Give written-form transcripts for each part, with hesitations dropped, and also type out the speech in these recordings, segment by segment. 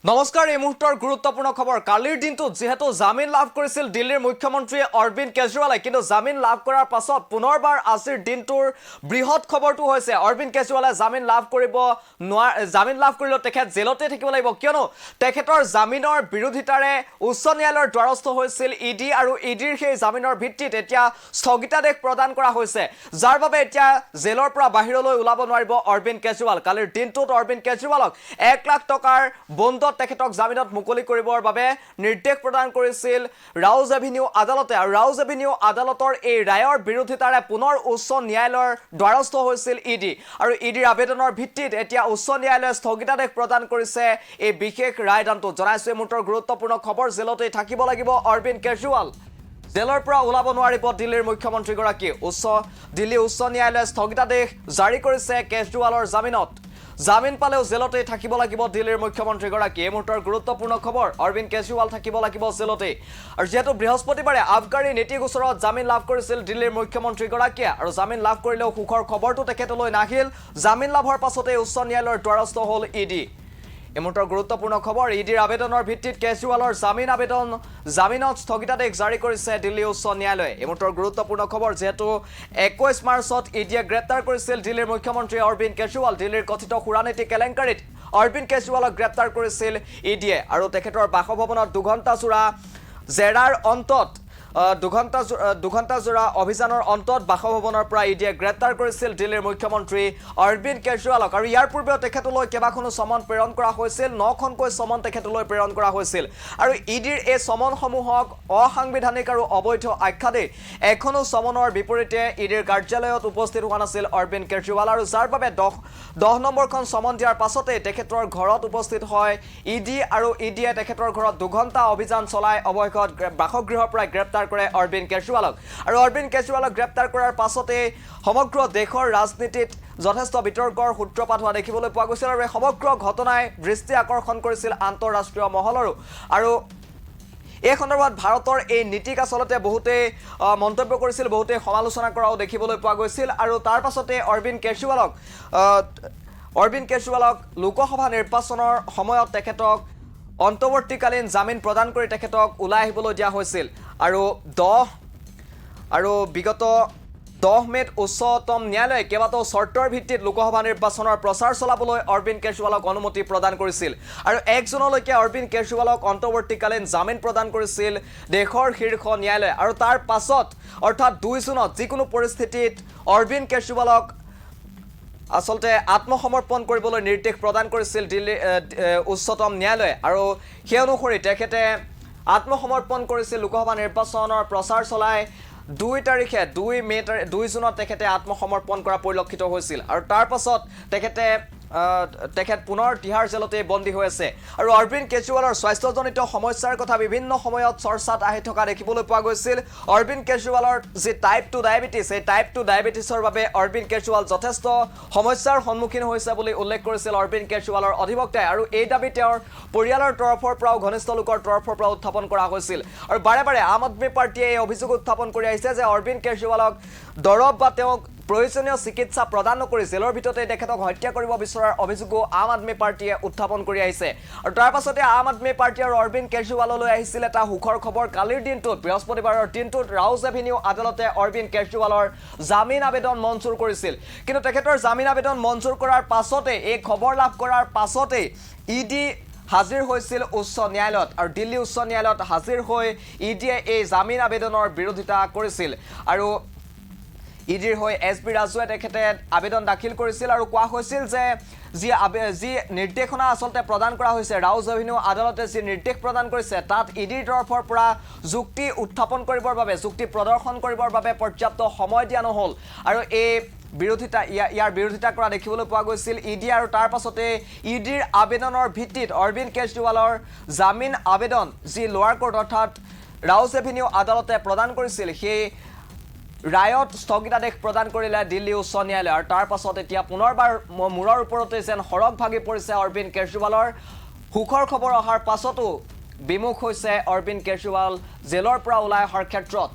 নমস্কাৰ এই মুহূৰ্তৰ গুৰুত্বপূৰ্ণ খবৰ কালিৰ দিনটো যেহেতু জামিন লাভ কৰিছিল দিল্লীৰ মুখ্যমন্ত্ৰী অৰবিন্দ কেজৰিৱালে কিন্তু জামিন লাভ কৰাৰ পাছত পুনৰবাৰ আজিৰ দিনটোৰ বৃহৎ খবৰটো হৈছে অৰবিন্দ কেজৰিৱালে জামিন লাভ কৰিলেও তেখেত জেলতে থাকিব লাগিব কিয়নো তেখেতৰ জামিনৰ বিৰোধিতাৰে উচ্চ ন্যায়ালয়ৰ দ্বাৰস্থ হৈছিল ইডি আৰু ইডিৰ সেই জামিনৰ ভিত্তিত এতিয়া স্থগিতাদেশ প্ৰদান কৰা হৈছে যাৰ বাবে এতিয়া জেলৰ পৰা বাহিৰলৈ ওলাব নোৱাৰিব অৰবিন্দ কেজৰিৱাল কালিৰ দিনটোত অৰবিন্দ কেজৰিৱালক 1 লাখ টকাৰ বন্ধত তেখেতক জামিনত মুকলি কৰিবৰ বাবে নিৰ্দেশ প্ৰদান কৰিছিল ৰাউজ এভিনিউ আদালতে আৰু ৰাউজ এভিনিউ আদালতৰ এই ৰায়ৰ বিৰোধিতাৰে পুনৰ উচ্চ ন্যায়ালয়ৰ দ্বাৰস্থ হৈছিল ইডি আৰু ইডিৰ আবেদনৰ ভিত্তিত এতিয়া উচ্চ ন্যায়ালয়ে স্থগিতাদেশ প্ৰদান কৰিছে এই বিশেষ ৰায়দানটো জনাইছে মুহূৰ্তৰ গুৰুত্বপূৰ্ণ খবৰ জেলতে থাকিব লাগিব অৰবিন্দ কেজৰিৱাল জেলৰ পৰা ওলাব নোৱাৰিব দিল্লীৰ মুখ্যমন্ত্ৰীগৰাকী দিল্লী উচ্চ ন্যায়ালয়ে স্থগিতাদেশ জাৰি কৰিছে কেজৰিৱালৰ জামিনত জামিন পালেও জেলতে থাকিব লাগিব দিল্লীৰ মুখ্যমন্ত্ৰীগৰাকী এই মুহূৰ্তৰ গুৰুত্বপূৰ্ণ খবৰ অৰবিন্দ কেজৰিৱাল থাকিব লাগিব জেলতে আৰু যেহেতু বৃহস্পতিবাৰে আবকাৰী নীতি গোচৰত জামিন লাভ কৰিছিল দিল্লীৰ মুখ্যমন্ত্ৰীগৰাকীয়ে আৰু জামিন লাভ কৰিলেও সুখৰ খবৰটো তেখেতলৈ নাহিল জামিন লাভৰ পাছতে উচ্চ ন্যায়ালয়ৰ দ্বাৰস্থ হ'ল ইডি এই মুহূৰ্তৰ গুৰুত্বপূৰ্ণ খবৰ ইডিৰ আবেদনৰ ভিত্তিত কেজৰিৱালৰ জামিনত স্থগিতাদেশ জাৰি কৰিছে দিল্লী উচ্চ ন্যায়ালয়ে এই মুহূৰ্তৰ গুৰুত্বপূৰ্ণ খবৰ যেহেতু 21 মাৰ্চত ইডিয়ে গ্ৰেপ্তাৰ কৰিছিল দিল্লীৰ মুখ্যমন্ত্ৰী অৰবিন্দ কেজৰিৱাল দিল্লীৰ কথিত সুৰানীতি কেলেংকাৰীত অৰবিন্দ কেজৰিৱালক গ্ৰেপ্তাৰ কৰিছিল ইডিয়ে আৰু তেখেতৰ বাসভৱনত দুঘণ্টাজোৰা জেৰাৰ অন্তত দুঘণ্টাজোৰা অভিযানৰ অন্তত বাসভৱনৰ পৰা ইডিয়ে গ্ৰেপ্তাৰ কৰিছিল দিল্লীৰ মুখ্যমন্ত্ৰী অৰবিন্দ কেজৰিৱালক আৰু ইয়াৰ পূৰ্বে তেখেতলৈ কেইবাখনো সমন প্ৰেৰণ কৰা হৈছিল 9খনকৈ সমন তেখেতলৈ প্ৰেৰণ কৰা হৈছিল আৰু ইডিৰ এই সমনসমূহক অসাংবিধানিক আৰু অবৈধ আখ্যা দি এখনো সমনৰ বিপৰীতে ইডিৰ কাৰ্যালয়ত উপস্থিত হোৱা নাছিল অৰবিন্দ কেজৰিৱাল আৰু যাৰ বাবে 10 নম্বৰখন সমন দিয়াৰ পাছতে তেখেতৰ ঘৰত উপস্থিত হয় ইডি আৰু ইডিয়ে তেখেতৰ ঘৰত দুঘণ্টা অভিযান চলাই অবৈধ বাসগৃহৰ পৰা গ্ৰেপ্তাৰ কৰে অৰবিন্দ কেজৰিৱালক আৰু অৰবিন্দ কেজৰিৱালক গ্ৰেপ্তাৰ কৰাৰ পাছতে সমগ্ৰ দেশৰ ৰাজনীতিত যথেষ্ট বিতৰ্কৰ সূত্ৰপাত হোৱা দেখিবলৈ পোৱা গৈছিল আৰু সমগ্ৰ ঘটনাই দৃষ্টি আকৰ্ষণ কৰিছিল আন্তঃৰাষ্ট্ৰীয় মহলৰো আৰু এই সন্দৰ্ভত ভাৰতৰ এই নীতিক আচলতে বহুতে মন্তব্য কৰিছিল বহুতে সমালোচনা কৰাও দেখিবলৈ পোৱা গৈছিল আৰু তাৰ পাছতে অৰবিন্দ কেজৰিৱালক লোকসভা নিৰ্বাচনৰ সময়ত তেখেতক অন্তৱৰ্তীকালীন জামিন প্ৰদান কৰি তেখেতক ওলাই আহিবলৈ দিয়া হৈছিল আৰু বিগত 10 মেত উচ্চতম ন্যায়ালয়ে কেইবাটাও চৰ্তৰ ভিত্তিত লোকসভা নিৰ্বাচনৰ প্ৰচাৰ চলাবলৈ অৰবিন্দ কেজৰিৱালক অনুমতি প্ৰদান কৰিছিল আৰু 1 জুনলৈকে অৰবিন্দ কেজৰিৱালক অন্তৱৰ্তীকালীন জামিন প্ৰদান কৰিছিল দেশৰ শীৰ্ষ ন্যায়ালয়ে আৰু তাৰ পাছত অৰ্থাৎ 2 জুনত যিকোনো পৰিস্থিতিত অৰবিন্দ কেজৰিৱালক আসলতে আত্মসমৰ্পণ কৰিবলৈ নিৰ্দেশ প্ৰদান কৰিছিল দিল্লী উচ্চতম ন্যায়ালয়ে আৰু সেই অনুসৰি তেখেতে আত্মসমৰ্পণ কৰিছিল লোকসভা নিৰ্বাচনৰ প্ৰচাৰ চলাই 2 জুনত তেখেতে আত্মসমৰ্পণ কৰা পৰিলক্ষিত হৈছিল আৰু তাৰ পাছত তেখেত পুনৰ তিহাৰ জেলতে বন্দী হৈ আছে আৰু অৰবিন্দ কেজৰিৱালৰ স্বাস্থ্যজনিত সমস্যাৰ কথা বিভিন্ন সময়ত চৰ্চাত আহি থকা দেখিবলৈ পোৱা গৈছিল অৰবিন্দ কেজৰিৱালৰ যি টাইপ 2 ডায়াবেটিছ এই টাইপ 2 ডায়াবেটিছৰ বাবে অৰবিন্দ কেজৰিৱাল যথেষ্ট সমস্যাৰ সন্মুখীন হৈছে বুলি উল্লেখ কৰিছিল অৰবিন্দ কেজৰিৱালৰ অধিবক্তাই আৰু এই দাবী তেওঁৰ পৰিয়ালৰ তৰফৰ পৰাও ঘনিষ্ঠ লোকৰ তৰফৰ পৰা উত্থাপন কৰা হৈছিল আৰু বাৰে বাৰে আম আদমি পাৰ্টিয়ে এই অভিযোগ উত্থাপন কৰি আহিছে যে অৰবিন্দ কেজৰিৱালক দৰৱ বা তেওঁক প্ৰয়োজনীয় চিকিৎসা প্ৰদান নকৰি জেলৰ ভিতৰতে তেখেতক হত্যা কৰিব বিচৰাৰ অভিযোগো আম আদমি পাৰ্টিয়ে উত্থাপন কৰি আহিছে আৰু তাৰ পাছতে আম আদমি পাৰ্টি আৰু অৰবিন্দ কেজৰিৱাললৈ আহিছিল এটা সুখৰ খবৰ কালিৰ দিনটোত বৃহস্পতিবাৰৰ দিনটোত ৰাউজ এভিনিউ আদালতে অৰবিন্দ কেজৰিৱালৰ জামিন আবেদন মঞ্জুৰ কৰিছিল কিন্তু তেখেতৰ জামিন আবেদন মঞ্জুৰ কৰাৰ পাছতে এই খবৰ লাভ কৰাৰ পাছতে ইডি হাজিৰ হৈছিল উচ্চ ন্যায়ালয়ত আৰু দিল্লী উচ্চ ন্যায়ালয়ত হাজিৰ হৈ ইডিয়ে এই জামিন আবেদনৰ বিৰোধিতা কৰিছিল আৰু ইডিৰ হৈ এছবি ৰাজুৱে তেখেতে আবেদন দাখিল কৰিছিল আৰু কোৱা হৈছিল যে যি নিৰ্দেশনা আসলতে প্ৰদান কৰা হৈছে ৰাউজ এভিনিউ আদালতে যি নিৰ্দেশ প্ৰদান কৰিছে তাত ইডিৰ তৰফৰ পৰা যুক্তি উত্থাপন কৰিবৰ বাবে যুক্তি প্ৰদৰ্শন কৰিবৰ বাবে পৰ্যাপ্ত সময় দিয়া নহ'ল আৰু ইয়াৰ বিৰোধিতা কৰা দেখিবলৈ পোৱা গৈছিল ইডি আৰু তাৰ পাছতে ইডিৰ আবেদনৰ ভিত্তিত অৰবিন্দ কেজৰিৱালৰ জামিন আবেদন যি লোৱাৰ কোৰ্ট অৰ্থাৎ ৰাউজ এভিনিউ আদালতে প্ৰদান কৰিছিল সেই ৰায়ত স্থগিতাদেশ প্ৰদান কৰিলে দিল্লী উচ্চ ন্যায়ালয়ে আৰু তাৰ পাছত এতিয়া পুনৰবাৰ মূৰৰ ওপৰতে যেন সৰগ ভাগি পৰিছে অৰবিন্দ কেজৰিৱালৰ সুখৰ খবৰ অহাৰ পাছতো বিমুখ হৈছে অৰবিন্দ কেজৰিৱাল জেলৰ পৰা ওলাই অহাৰ ক্ষেত্ৰত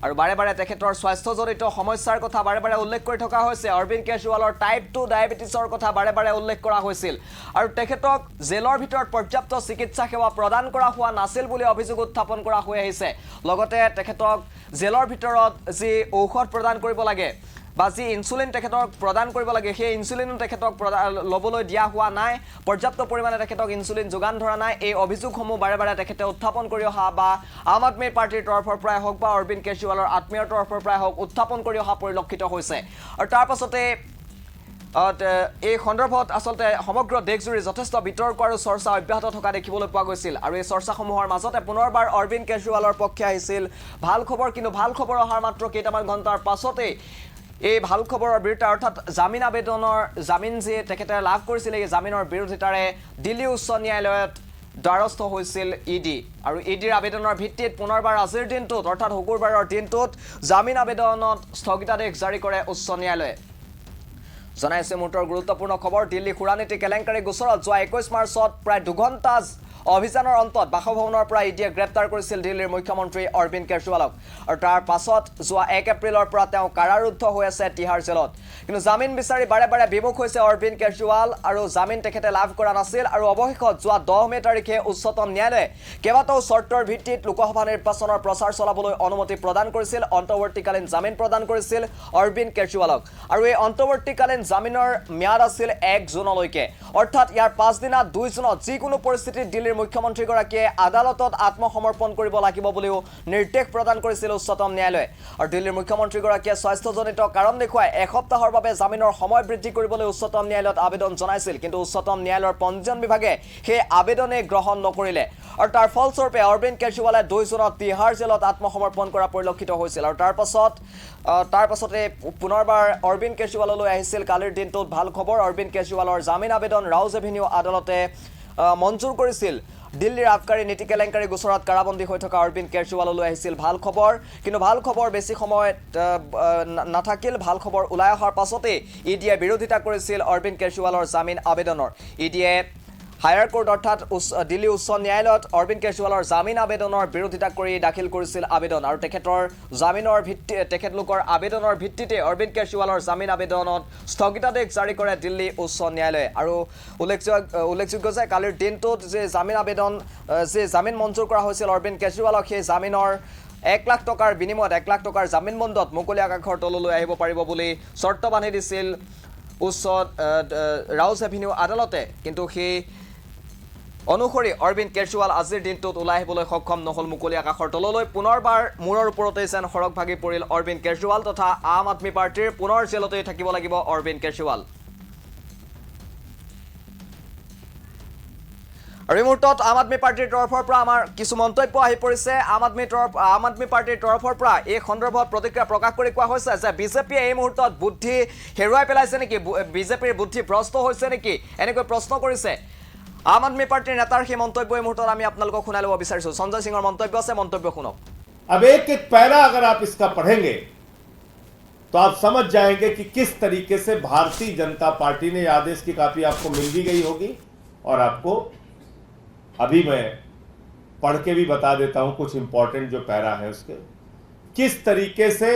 আৰু বাৰে বাৰে তেখেতৰ স্বাস্থ্যজনিত সমস্যাৰ কথা বাৰে বাৰে উল্লেখ কৰি থকা হৈছে অৰবিন্দ কেজৰিৱালৰ টাইপ 2 ডায়েবেটিছৰ কথা বাৰে বাৰে উল্লেখ কৰা হৈছিল আৰু তেখেতক জেলৰ ভিতৰত পৰ্যাপ্ত চিকিৎসা সেৱা প্ৰদান কৰা হোৱা নাছিল বুলি অভিযোগ উত্থাপন কৰা হৈ আহিছে লগতে তেখেতক জেলৰ ভিতৰত যি ঔষধ প্ৰদান কৰিব লাগে বা যি ইনসুলিন তেখেতক প্ৰদান কৰিব লাগে সেই ইনসুলিনো তেখেতক লবলৈ দিয়া হোৱা নাই পৰ্যাপ্ত পৰিমাণে তেখেতক ইনসুলিন যোগান ধৰা নাই এই অভিযোগসমূহ বাৰে বাৰে তেখেতে উত্থাপন কৰি অহা বা আম আদমি পাৰ্টিৰ তৰফৰ পৰাই হওক বা অৰবিন্দ কেজৰিৱালৰ আত্মীয়ৰ তৰফৰ পৰাই হওক উত্থাপন কৰি অহা পৰিলক্ষিত হৈছে আৰু তাৰ পাছতে এই সন্দৰ্ভত আসলতে সমগ্ৰ দেশজুৰি যথেষ্ট বিতৰ্ক আৰু চৰ্চা অব্যাহত থকা দেখিবলৈ পোৱা গৈছিল আৰু এই চৰ্চাসমূহৰ মাজতে পুনৰবাৰ অৰবিন্দ কেজৰিৱালৰ পক্ষে আহিছিল ভাল খবৰ কিন্তু ভাল খবৰ অহাৰ মাত্ৰ কেইটামান ঘণ্টাৰ পাছতে এই ভাল খবৰৰ বিৰুদ্ধে অৰ্থাৎ জামিন যি তেখেতে লাভ কৰিছিল এই জামিনৰ বিৰোধিতাৰে দিল্লী উচ্চ ন্যায়ালয়ত দ্বাৰস্থ হৈছিল ইডি আৰু ইডিৰ আবেদনৰ ভিত্তিত পুনৰবাৰ আজিৰ দিনটোত অৰ্থাৎ শুকুৰবাৰৰ দিনটোত জামিন আবেদনত স্থগিতাদেশ জাৰি কৰে উচ্চ ন্যায়ালয়ে জনাইছে মুহূৰ্তৰ গুৰুত্বপূৰ্ণ খবৰ দিল্লী সুৰানীতি কেলেংকাৰী গোচৰত যোৱা 21 মাৰ্চত প্ৰায় 2 ঘণ্টা অভিযানৰ অন্তত বাসভৱনৰ পৰা ইডিয়ে গ্ৰেপ্তাৰ কৰিছিল দিল্লীৰ মুখ্যমন্ত্ৰী অৰবিন্দ কেজৰিৱালক আৰু তাৰ পাছত যোৱা 1 এপ্ৰিলৰ পৰা তেওঁ কাৰাৰুদ্ধ হৈ আছে তিহাৰ জেলত কিন্তু জামিন বিচাৰি বাৰে বাৰে বিমুখ হৈছে অৰবিন্দ কেজৰিৱাল আৰু জামিন তেখেতে লাভ কৰা নাছিল আৰু অৱশেষত যোৱা 10 মে তাৰিখে উচ্চতম ন্যায়ালয়ে কেইবাটাও চৰ্তৰ ভিত্তিত লোকসভা নিৰ্বাচনৰ প্ৰচাৰ চলাবলৈ অনুমতি প্ৰদান কৰিছিল অন্তৱৰ্তীকালীন জামিন প্ৰদান কৰিছিল অৰবিন্দ কেজৰিৱালক আৰু এই অন্তৱৰ্তীকালীন জামিনৰ ম্যাদ আছিল 1 জুনলৈকে অৰ্থাৎ ইয়াৰ পাছদিনা 2 জুনত যিকোনো পৰিস্থিতিত দিল্লীৰ মুখ্যমন্ত্ৰীগৰাকীয়ে আদালতত আত্মসমৰ্পণ কৰিব লাগিব বুলিও নিৰ্দেশ প্ৰদান কৰিছিল উচ্চতম ন্যায়ালয়ে আৰু দিল্লীৰ মুখ্যমন্ত্ৰীগৰাকীয়ে স্বাস্থ্যজনিত কাৰণ দেখুৱাই এসপ্তাহৰ বাবে জামিনৰ সময় বৃদ্ধি কৰিবলৈ উচ্চতম ন্যায়ালয়ত আবেদন জনাইছিল কিন্তু উচ্চতম ন্যায়ালয়ৰ পঞ্জীয়ন বিভাগে সেই আবেদনে গ্ৰহণ নকৰিলে আৰু তাৰ ফলস্বৰূপে অৰবিন্দ কেজৰিৱালে 2 জুনত তিহাৰ জেলত আত্মসমৰ্পণ কৰা পৰিলক্ষিত হৈছিল আৰু তাৰ পাছতে পুনৰবাৰ অৰবিন্দ কেজৰিৱাললৈ আহিছিল কালিৰ দিনটোত ভাল খবৰ অৰবিন্দ কেজৰিৱালৰ জামিন আবেদন ৰাউজ এভিনিউ আদালতে মঞ্জুৰ কৰিছিল দিল্লীৰ আবকাৰী নীতি কেলেংকাৰী গোচৰত কাৰাবন্দী হৈ থকা অৰবিন্দ কেজৰিৱাললৈ আহিছিল ভাল খবৰ কিন্তু ভাল খবৰ বেছি সময় নাথাকিল ভাল খবৰ ওলাই অহাৰ পাছতে ইডিয়ে বিৰোধিতা কৰিছিল অৰবিন্দ কেজৰিৱালৰ জামিন আবেদনৰ ইডিয়ে হায়াৰ কোৰ্ট অৰ্থাৎ দিল্লী উচ্চ ন্যায়ালয়ত অৰবিন্দ কেজৰিৱালৰ জামিন আবেদনৰ বিৰোধিতা কৰি দাখিল কৰিছিল আবেদন আৰু তেখেতলোকৰ আবেদনৰ ভিত্তিতে অৰবিন্দ কেজৰিৱালৰ জামিন আবেদনত স্থগিতাদেশ জাৰি কৰে দিল্লী উচ্চ ন্যায়ালয়ে আৰু উল্লেখযোগ্য যে কালিৰ দিনটোত যে জামিন মঞ্জুৰ কৰা হৈছিল অৰবিন্দ কেজৰিৱালক সেই জামিনৰ 1 লাখ টকাৰ বিনিময়ত 1 লাখ টকাৰ জামিন বন্ধত মুকলি আকাশৰ তললৈ আহিব পাৰিব বুলি চৰ্ত বান্ধি দিছিল উচ্চ ৰাউজ এভিনিউ আদালতে কিন্তু সেই অনুসৰি অৰবিন্দ কেজৰিৱাল আজিৰ দিনটোত ওলাই আহিবলৈ সক্ষম নহল মুকলি আকাশৰ তললৈ পুনৰবাৰ মূৰৰ ওপৰতে যেন সৰগ ভাগি পৰিল অৰবিন্দ কেজৰিৱাল তথা আম আদমি পাৰ্টিৰ পুনৰ জেলতেই থাকিব লাগিব অৰবিন্দ কেজৰিৱাল আৰু এই মুহূৰ্তত আম আদমি পাৰ্টিৰ তৰফৰ পৰা আমাৰ কিছু মন্তব্য আহি পৰিছে আম আদমি পাৰ্টিৰ তৰফৰ পৰা এই সন্দৰ্ভত প্ৰতিক্ৰিয়া প্ৰকাশ কৰি কোৱা হৈছে যে বিজেপিয়ে এই মুহূৰ্তত বুদ্ধি হেৰুৱাই পেলাইছে নেকি বিজেপিৰ বুদ্ধি ভ্ৰষ্ট হৈছে নেকি এনেকৈ প্ৰশ্ন কৰিছে आम आदमी पार्टी नेतार সেই মন্তব্য এই মুহূৰ্তত আমি আপোনালোকক শুনাই ল'ব বিচাৰিছো সঞ্জয় সিংৰ মন্তব্য আছে মন্তব্য শুনক अब एक एक पैरा अगर आप इसका पढ़ेंगे तो आप समझ जाएंगे कि किस तरीके से भारतीय जनता पार्टी ने आदेश की कॉपी आपको मिल भी गई होगी और आपको अभी मैं पढ़ के भी बता देता हूं कुछ इंपॉर्टेंट जो पैरा है उसके किस तरीके से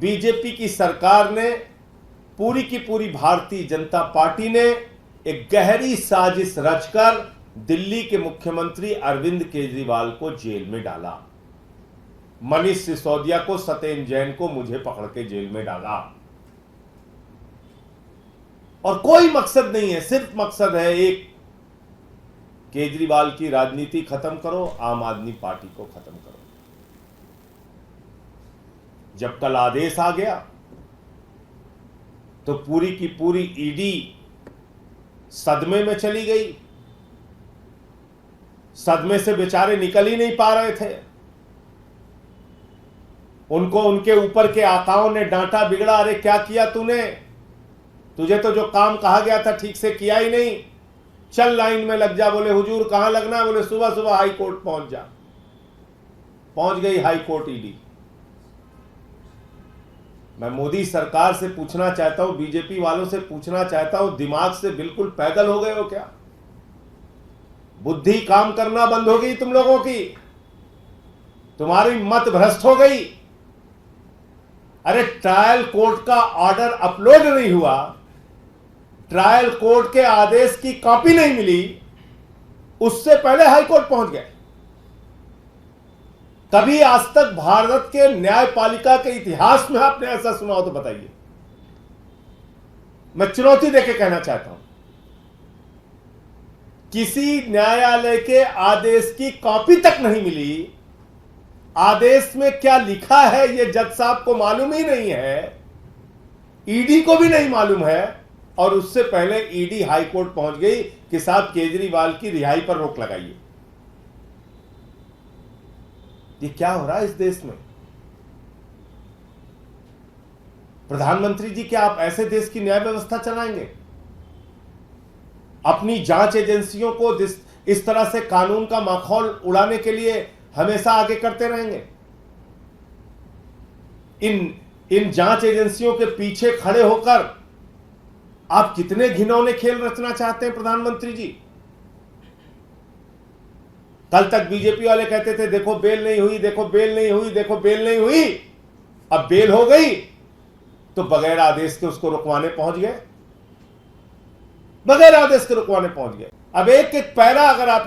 बीजेपी की सरकार ने पूरी की पूरी भारतीय जनता पार्टी ने एक गहरी साजिश रचकर दिल्ली के मुख्यमंत्री अरविंद केजरीवाल को जेल में डाला मनीष सिसोदिया को सत्येंद्र जैन को मुझे पकड़ के जेल में डाला और कोई मकसद नहीं है सिर्फ मकसद है एक केजरीवाल की राजनीति खत्म करो आम आदमी पार्टी को खत्म करो जब कल आदेश आ गया तो पूरी की पूरी ईडी सदमे में चली गई सदमे से बेचारे निकल ही नहीं पा रहे थे उनको उनके ऊपर के आकाओं ने डांटा बिगड़ा अरे क्या किया तूने तुझे तो जो काम कहा गया था ठीक से किया ही नहीं चल लाइन में लग जा बोले हुजूर कहां लगना बोले सुबह सुबह हाई कोर्ट पहुंच जा पहुंच गई हाई कोर्ट ईडी मैं मोदी सरकार से पूछना चाहता हूं बीजेपी वालों से पूछना चाहता हूं दिमाग से बिल्कुल पैदल हो गए हो क्या बुद्धि काम करना बंद हो गई तुम लोगों की तुम्हारी मत भ्रष्ट हो गई अरे ट्रायल कोर्ट का ऑर्डर अपलोड नहीं हुआ, ट्रायल कोर्ट के आदेश की कॉपी नहीं मिली, उससे पहले हाई कोर्ट पहुंच गए। कभी आज तक भारत के न्यायपालिका के इतिहास में आपने ऐसा सुना हो तो बताइए। मैं चुनौती देके कहना चाहता हूं, किसी न्यायालय के आदेश की कॉपी तक नहीं मिली, आदेश में क्या लिखा है यह जज साहब को मालूम ही नहीं है, ईडी को भी नहीं मालूम है, और उससे पहले ईडी हाई कोर्ट पहुंच गई कि साहब केजरीवाल की रिहाई पर रोक लगाइए। ये क्या हो रहा है इस देश में? प्रधानमंत्री जी, क्या आप ऐसे देश की न्याय व्यवस्था चलाएंगे? अपनी जांच एजेंसियों को इस तरह से कानून का माखौल उड़ाने के लिए हमेशा आगे करते रहेंगे? इन जांच एजेंसियों के पीछे खड़े होकर आप कितने घिनौने खेल रचना चाहते हैं प्रधानमंत्री जी? कल तक बीजेपी वाले कहते थे देखो बेल नहीं हुई, देखो बेल नहीं हुई, देखो बेल नहीं हुई। अब बेल हो गई तो बगैर आदेश के उसको रुकवाने पहुंच गए, बगैर आदेश के रुकवाने पहुंच गए। अब एक एक पैरा अगर आप